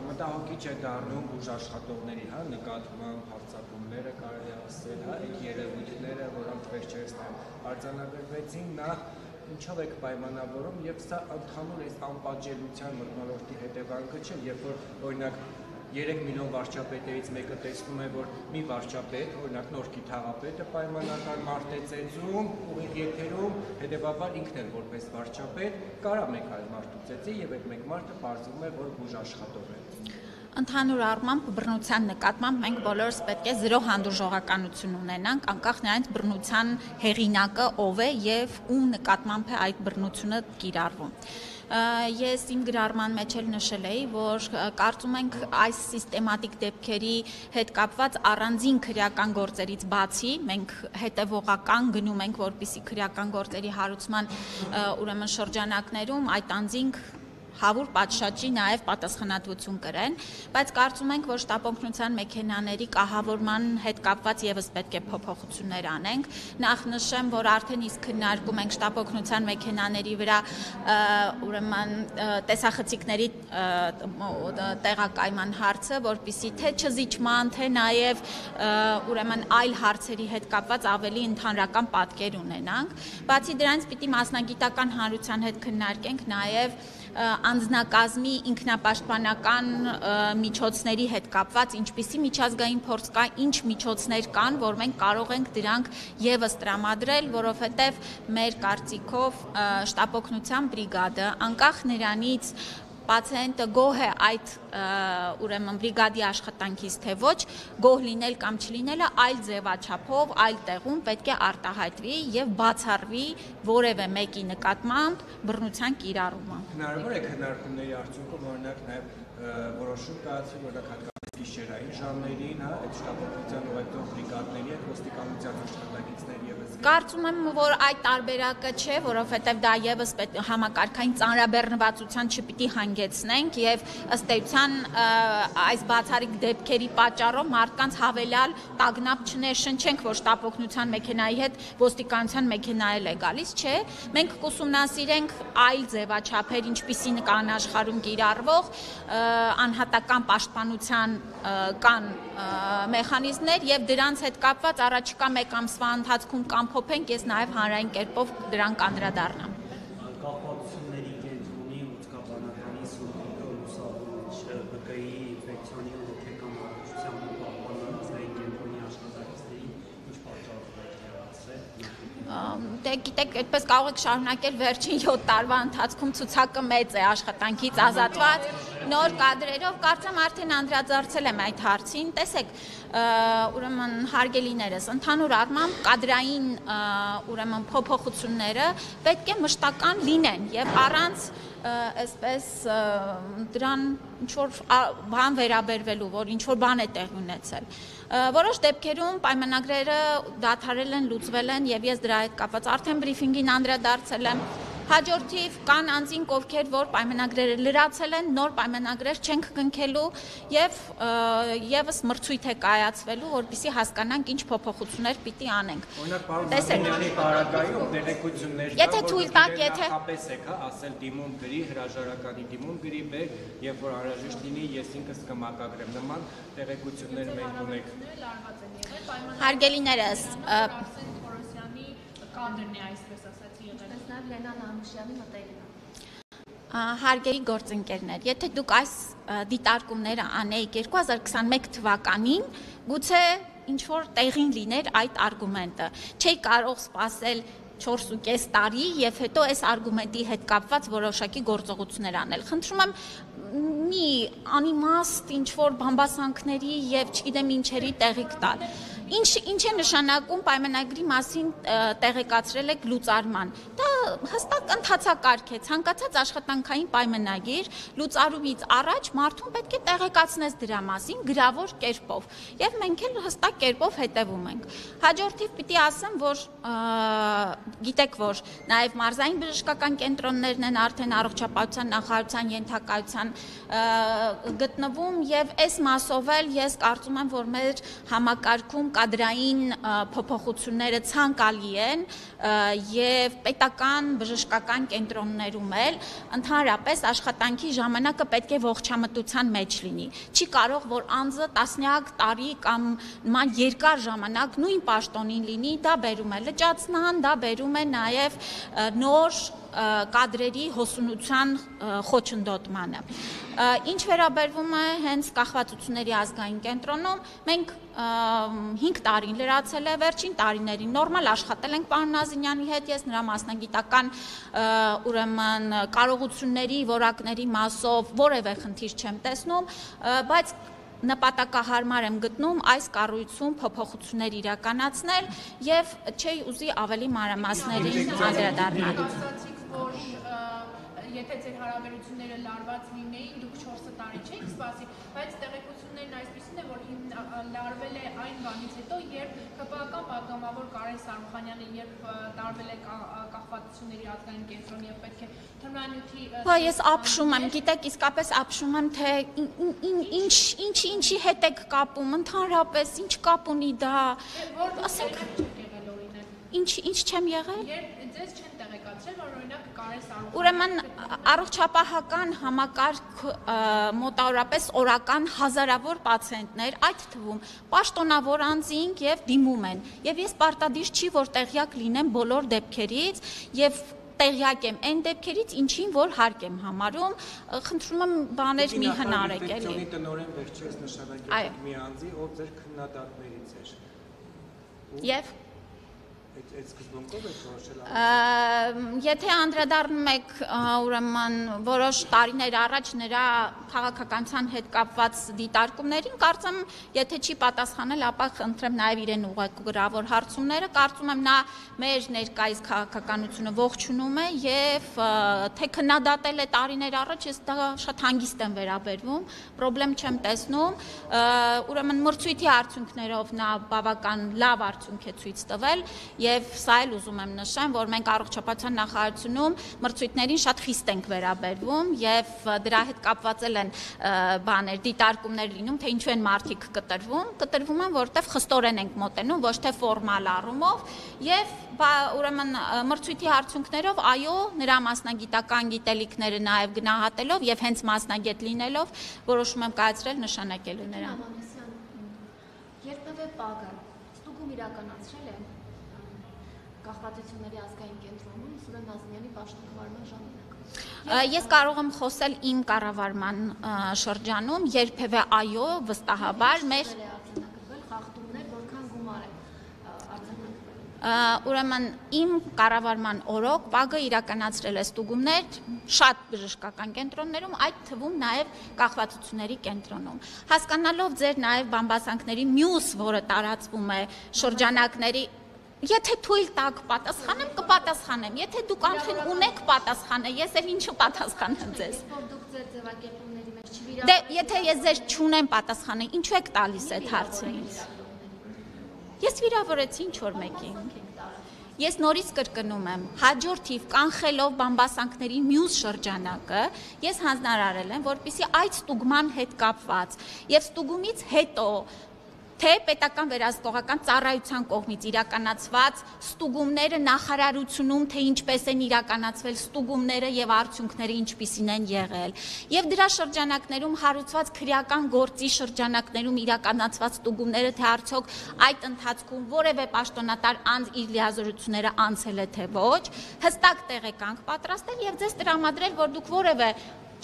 Մտահոգիչ է դառնում բուժաշխատողների նկատմամբ հարձակումները, կարելի է ասել, այդ երևույթները, որոնք վերջերս արձանագրվեցին, նախ ինչով եք պայմանավորում եւ սա ընդհանուր այս անպատժելիության մթնոլորտի հետևանքը չէ, երբ որ օրինակ 3 միլիոն վարչապետերից մեկը տեսնում է, որ մի վարչապետ, օրինակ Նորքի թաղապետը պայմանական մարդ է ծեծում, ուղիղ եթերում, հետևաբար ինքն էլ որպես վարչապետ կարա մեկ այլ մարդու ծեծի եւ այդ մեկ մարդը պարզվում է, որ բուժաշխատող է։ Ընդհանուր առմամբ բռնության նկատմամբ մենք բոլորս պետք է զրո հանդուրժողականություն ունենանք, անկախ նրանից բռնության հեղինակը ով է եւ ում նկատմամբ է այդ բռնությունը կիրառվում։ Ես իմ գրառման մեջ էլ նշել էի, որ կարծում ենք այս սիստեմատիկ դեպքերի հետ կապված առանձին քրեական գործերից բացի մենք հետևողական գնում ենք, որպիսի քրեական գործերի հարուցման ուրեմն շրջանակներում այդ անձինք հավուր պատշաճի նաև պատասխանատվություն կրեն, բայց կարծում ենք, որ շտապօգնության մեքենաների կահավորման հետ կապված եւս պետք է փոփոխություններ անենք։ Նախ նշեմ, որ արդեն իսկ քննարկում ենք շտապօգնության մեքենաների վրա ուրեմն տեսախցիկների տեղակայման հարցը, որպիսի թե չզիջման, թե նաև ուրեմն այլ հարցերի հետ կապված ավելի ընդհանրական պատկեր ունենանք։ Բացի դրանից պիտի մասնագիտական հանրության հետ քննարկենք նաև անձնակազմի ինքնապաշտպանական միջոցների հետ կապված ինչպիսի միջազգային փորձ կա, ինչ միջոցներ կան, որ մենք կարող ենք դրանք եւս տրամադրել, որովհետեւ մեր կարծիքով շտապօգնության բրիգադը անկախ նրանից պացիենտը գոհ է այդ ուրեմն բրիգադի աշխատանքից թե ոչ, գոհ լինել կամ չլինելը այլ ձևաչափով, այլ տեղում պետք է արտահայտվի եւ բացառվի որևէ մեկի նկատմամբ բռնության կիրառումը։ Հնարավոր է քննարկումների արդյունքում օրինակ նաեւ որոշում կայացվի, օրինակ հատկապես գիշերային ժամերին, այդ շտապօգնության ուղեկցող բրիգադների հետ ոստիկանության աշխատակիցների եւս։ Կարծում եմ, որ այդ տարբերակը չէ, որովհետև դա եւս համակարգային ծանրաբեռնվածության չպիտի հանգեցնենք եւ ըստ էության այս բացառիկ դեպքերի պատճառով մարդկանց հավելյալ տագնապ չներշնչենք, որ շտապօգնության մեքենայի հետ ոստիկանության մեքենա էլ է գալիս, չէ։ Մենք կուսումնասիրենք այլ ձևաչափեր, ինչպիսին կան աշխարհում կիրառվող անհատական պաշտպանության կան մեխանիզմներ եւ դրանց հետ կապված առաջիկա մեկ ամսվա ընթացքում կամփոփենք, ես նաեւ հանրային կերպով դրան կանդրադառնամ։ Կապակցությունների կենտրոնի ուսկաբանականի սուբյեկտը լուսավորիչ ԲԿ-ի ինֆեկցիոնի ու հոգեկան առողջության պահպանության կենտրոնի աշխատակիցներին ինչ պատճառով է ասել։ Դե գիտեք, այդպես կարող եք շարունակել վերջին 7 տարվա ընթացքում ցուցակը մեծ է աշխատանքից ազատված նոր կադրերով, կարծեմ արդեն անդրադարձել եմ այդ հարցին, տեսեք, ուրեմն հարգելիներս, ընդհանուր առմամբ կադրային ուրեմն փոփոխությունները պետք է մշտական լինեն եւ առանց այսպես դրան ինչ-որ բան վերաբերվելու, որ ինչ-որ բան է տեղի ունեցել։ Որոշ դեպքերում պայմանագրերը դադարել են, լուծվել են եւ ես դրա հետ կապված արդեն բրիֆինգին անդրադարձել եմ։ Հաջորդիվ կան անձինք, ովքեր որ պայմանագրերը լրացել են, նոր պայմանագրեր չենք կնքելու եւ եւս մրցույթ է կայացվելու, որպեսզի հասկանանք ինչ փոփոխություններ պիտի անենք։ Օրինակ, պարոն Մարտիրոսյանի պարագայում տեղեկություններ եթե թույլ տաք, եթե հապես եք, ասել դիմում գրի, հրաժարականի դիմում գրի, բեր, երբ որ անհրաժեշտ լինի, ես ինքս կմակագրեմ նման տեղեկություններ մենք ունենք։ Հարգելիներս, կադրն է այսպես ասած եղել։ Նաև Լենան Անուշյանի մտերիմը։ Հարգելի գործընկերներ, եթե դուք այս դիտարկումները անեիք 2021 թվականին, գուցե ինչ-որ տեղին լիներ այդ արգումենտը։ Չէի կարող սպասել 4.5 տարի եւ հետո այս արգումենտի հետ կապված որոշակի գործողություններ անել։ Խնդրում եմ մի անիմաստ ինչ-որ բամբասանքների եւ չգիտեմ ինչերի տեղիք տալ։ Ինչ է նշանակում պայմանագրի մասին տեղեկացրել եք լուծարման։ Դա հստակ ընթացակարգ է, ցանկացած աշխատանքային պայմանագիր լուծարումից առաջ մարդուն պետք է տեղեկացնես դրա մասին գրավոր կերպով, եւ մենք էլ հստակ կերպով հետևում ենք։ Հաջորդիվ պիտի ասեմ, որ գիտեք, որ նաեւ մարզային բժշկական կենտրոններն են արդեն առողջապահության նախարարության ենթակայության գտնվում եւ այս մասով էլ ես կարծում եմ, որ մեր համակարգում կադրային փոփոխությունները ցանկալի են եւ պետական բժշկական կենտրոններում էլ ընդհանրապես աշխատանքի ժամանակը պետք է ողջամտության մեջ լինի։ Չի կարող որ անձը տասնյակ տարի կամ նման երկար ժամանակ նույն պաշտոնին լինի, դա բերում է լճացման, դա բերում է նաեւ նոր կադրերի հոսունության խոչընդոտմանը։ Ինչ վերաբերվում է հենց կախվածությունների ազգային կենտրոնում, մենք 5 տարին լրացել է, վերջին տարիներին նորմալ աշխատել ենք պարոն Նազիմյանի հետ, ես նրա մասնագիտական ուրեմն կարողությունների, որակների մասով որևէ խնդիր չեմ տեսնում, բայց նպատակահարմար եմ գտնում այս կառույցում փոփոխություններ իրականացնել եւ չի ուզի ավելի մանրամասներին անդրադառնալ։ Որ եթե ձեր հարաբերությունները լարված լինեին, դուք 4 տարի չեք սպասի, բայց տեղեկություններն այսպիսին է, որ լարվել է այն բանից հետո, երբ ՀՊԱ-կան պատգամավոր Կարեն Սարուխանյանը երբ տարվել է կախվածությունների ազգային կենտրոն եւ պետք է թմրանյութի Հա ես ապշում եմ, գիտեք, իսկապես ապշում եմ, թե ինչի հետ եք կապում, ընդհանրապես ինչ կապ ունի դա, ասենք ինչ չեմ եղել։ Ձեզ չեն տեղեկացրել, որ օրինակ Կարեն Սարուխանյանը Ուրեմն առողջապահական համակարգ մոտավորապես օրական հազարավոր պացիենտներ, այդ թվում պաշտոնավոր անձինք եւ դիմում են։ Եվ ես պարտադիր չի որ տեղյակ լինեմ բոլոր դեպքերից եւ տեղյակ եմ այն դեպքերից, ինչին որ հարկ եմ համարում, խնդրում եմ բաներ մի հնարեք էլի։ Ինֆեկցիոնի տնօրեն վերջերս նշանակել մի անձի, ով ձեր քննադատներից էր։ Եվ Այդ սկզբունքով եք որոշել։ Եթե անդրադառնում եք ուրեմն որոշ տարիներ առաջ նրա քաղաքականության հետ կապված դիտարկումներին, կարծեմ, եթե չի պատասխանել, ապա խնդրեմ նաև իրեն ուղղագրավոր հարցումները, կարծում եմ նա մեր ներկայիս քաղաքականությունը ողջունում է եւ թե քննադատել է տարիներ առաջ, ես դա շատ հանգիստ եմ վերաբերվում, խնդրեմ չեմ տեսնում, ուրեմն մրցույթի արդյունքներով նա բավական լավ արդյունք է ցույց տվել եւ սա էլ ուզում եմ նշեմ, որ մենք առողջապահության նախարարությունում մրցույթներին շատ խիստ ենք վերաբերվում եւ դրա հետ կապված են բաներ, դիտարկումներ լինում, թե ինչու են մարդիկ կտրվում են, որովհետեւ խստորեն ենք մոտենում, ոչ թե ֆորմալ առումով եւ ուրեմն մրցույթի արդյունքներով այո, նրա մասնագիտական գիտելիքները նաեւ գնահատելով եւ հենց մասնագետ լինելով որոշում եմ կայացրել նշանակելու նրան։ Երբևէ ՊԱԳ-ը ստուգում իրականացրել է կախվածությունների ազգային կենտրոնում Սուրեն Նազիմյանի պաշտոնավարման ժամանակ։ Ես կարող եմ խոսել իմ կառավարման շրջանում, երբևէ այո, վստահաբար մեր խախտումներ, որքան գումար է արձանագրվել։ Ուրեմն իմ կառավարման օրոք ՊԱԳ-ը իրականացրել է ստուգումներ շատ բժշկական կենտրոններում, այդ թվում նաև կախվածությունների կենտրոնում։ Հասկանալով ձեր նաև բամբասանքների մյուս, որը տարածվում է շրջանակների Եթե թույլ տակ պատասխանեմ, կպատասխանեմ, եթե դուք արդեն ունեք պատասխանը, ես էլ ինչու պատասխանեմ ձեզ։ Դուք ձեր ձևակերպումների մեջ չվիրավորվեք։ Դե, եթե ես ձեր չունեմ պատասխանը, ինչու եք տալիս այդ հարցը ինձ։ Ես վիրավորեցի ինչ-որ մեկին։ Ես նորից կրկնում եմ, հաջորդ թիվ կանխելով բամբասանքների մյուս շրջանակը, ես հանձնարարել եմ, որպեսզի այդ ստուգման հետ կապված եւ ստուգումից հետո թե պետական վերահսկողական ծառայության կողմից իրականացված ստուգումները նախարարությունում, թե ինչպես են իրականացվել ստուգումները եւ արդյունքները ինչպիսին են եղել։ Եվ դրա շրջանակներում հարուցված քրեական գործի շրջանակներում իրականացված ստուգումները, թե արդյոք այդ ընթացքում որևէ պաշտոնատար անձ իր լիազորությունները անցել է թե ոչ, հստակ տեղեկանք պատրաստել եւ ձեզ տրամադրել, որ դուք որևէ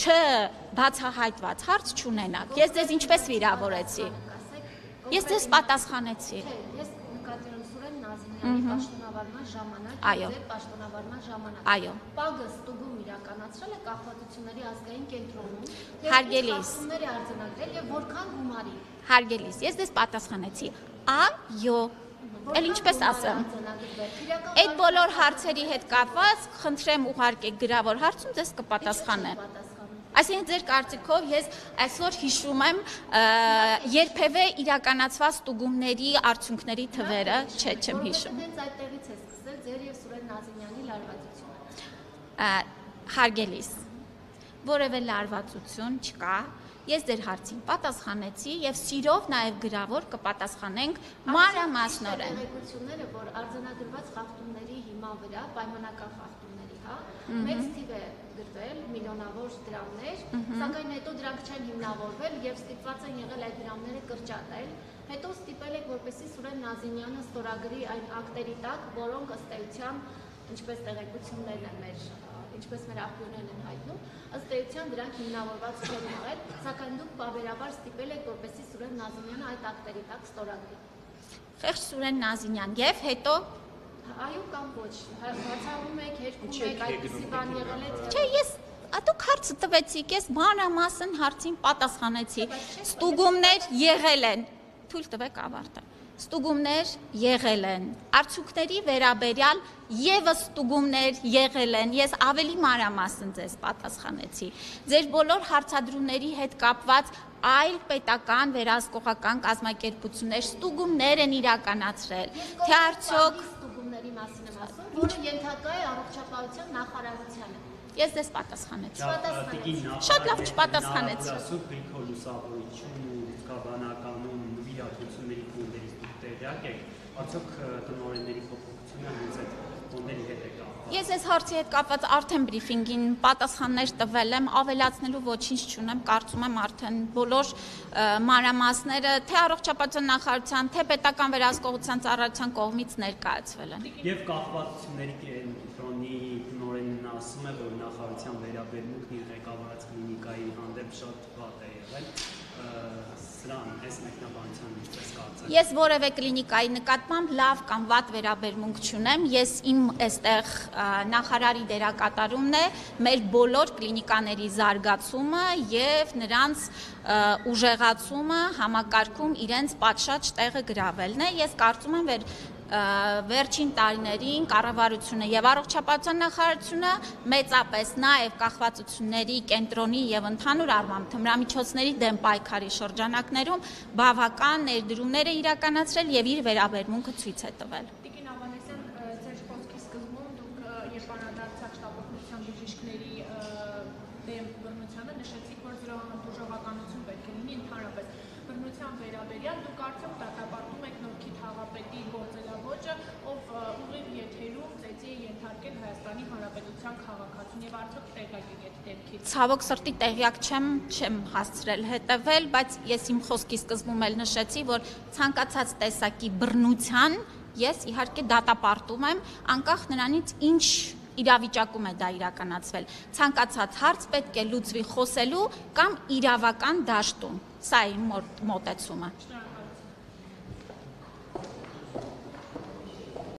չբացահայտված հարց չունենաք։ Ես ձեզ ինչպես վիրավորեցի։ Ես ձեզ պատասխանեցի։ Ես նկատի ունեմ Սուրեն Նազիմյանի պաշտոնավարման ժամանակ, ձեր պաշտոնավարման ժամանակ։ Այո։ ՊԱԳ-ը ստուգում իրականացրել է կախվածությունների ազգային կենտրոնում։ Հարգելիս։ Խախտումներ է արձանագրել եւ որքան գումարի։ Հարգելիս, ես ձեզ պատասխանեցի։ Այո։ Էլ ինչպես ասեմ։ Այդ բոլոր հարցերի հետ կապված խնդրեմ ուղարկեք գրավոր հարցում, ձեզ կպատասխանեմ։ Այսինքն ձեր կարծիքով ես այսօր հիշում եմ երբևէ իրականացված ստուգումների արդյունքների թվերը, չէ, չեմ հիշում։ Հենց այդտեղից է սկսել ձեր եւ Սուրեն Նազիմյանի լարվածությունը։ Հարգելիս, որևէ լարվածություն չկա։ Ես ձեր հարցին պատասխանեցի եւ սիրով նաեւ գրավոր կպատասխանենք մանրամասնորեն։ Տեղեկությունները, որ արձանագրված խախտումների հիման վրա պայմանական խախտումների, հա, մեծ թիվ է գրվել, միլիոնավոր դրամներ, սակայն հետո դրանք չեն հիմնավորվել եւ ստիպված են եղել այդ դրամները կրճատել։ Հետո ստիպել եք, որպեսզի Սուրեն Նազիմյանը ստորագրի այն ակտերի տակ, որոնք ըստ էության, ինչպես տեղեկություններն են ինչպես մեր աղբյուրներն են հայտնում, ըստ էության դրանք հիմնավորված չեն եղել, սակայն դուք պարբերաբար ստիպել եք, որպեսզի Սուրեն Նազիմյանը այդ ակտերի տակ ստորագրի։ Խեղճ Սուրեն Նազիմյան եւ հետո Այո կամ ոչ, բացառում եք, երկում եք, այդպիսի բան եղել է։ Չէ, ես դուք հարցը տվեցիք, ես մանրամասն հարցին պատասխանեցի։ Ստուգումներ եղել են։ Թույլ տվեք ավարտեմ։ Ստուգումներ եղել են, արդյունքների վերաբերյալ եւս ստուգումներ եղել են, ես ավելի մանրամասն ձեզ պատասխանեցի։ Ձեր բոլոր հարցադրումների հետ կապված այլ պետական վերահսկողական կազմակերպություններ ստուգումներ են իրականացրել, թե արդյոք ստուգումների մասին եմ ասում, որը ենթակա է առողջապահության նախարարությանը։ Ես ձեզ պատասխանեցի։ Շատ Շատ լավ չպատասխանեցի։ Ասում Գրիգոր լուսավորիչում ու կաբանականում նվիրատվությունների ֆոնդերից դուք տեղյակ եք, արդյոք տնօրենների փոփոխությունը հենց այդ ֆոնդերի հետ է կապված։ Ես այս հարցի հետ կապված արդեն բրիֆինգին պատասխաններ տվել եմ, ավելացնելու ոչինչ չունեմ, կարծում եմ արդեն բոլոր մանրամասները թե առողջապահության նախարարության, թե պետական վերահսկողության ծառայության կողմից ներկայացվել են։ Եվ կախվածությունների կենտրոնի տնօրենն ասում է, որ նախարարության վերաբերմունքն իր ղեկավարած կլինիկայի հանդեպ շատ վատ է եղել, սրան այս մեկնաբանության ինչպես կարծեք։ Ես որևէ կլինիկայի նկատմամբ լավ կամ վատ վերաբերմունք չունեմ, ես իմ այստեղ նախարարի դերակատարումն է մեր բոլոր կլինիկաների զարգացումը եւ նրանց ուժեղացումը համակարգում իրենց պատշաճ տեղը գրավելն է։ Ես կարծում եմ, որ վերջին տարիներին կառավարությունը եւ առողջապահության նախարարությունը մեծապես նաեւ կախվածությունների կենտրոնի եւ ընդհանուր առմամբ թմրամիջոցների դեմ պայքարի շրջանակներում բավական ներդրումներ է իրականացրել եւ իր վերաբերմունքը ցույց է տվել։ Տիկին Ավանեսյան, ձեր խոսքի սկզբում դուք երբ անդրադարձաք շտապօգնության բժիշկների դեմ բռնությանը, նշեցիք, որ դժողականություն պետք է լինի ընդհանրապես բռնության վերաբերյալ, դուք արդյոք դատապարտում եք Նորքի թաղապետի գործելավոճը, ով ուղիղ եթերում ծեծի է ենթարկել Հայաստանի Հանրապետության քաղաքացուն եւ արդյոք տեղյակ եք այդ դեպքից։ Ցավոք սրտի տեղյակ չեմ հասցրել հետևել, բայց ես իմ խոսքի սկզբում էլ նշեցի, որ ցանկացած տեսակի բռնության ես իհարկե դատապարտում եմ, անկախ նրանից ինչ իրավիճակում է դա իրականացվել։ Ցանկացած հարց պետք է լուծվի խոսելու կամ իրավական դաշտում։ Սա է իմ մոտեցումը։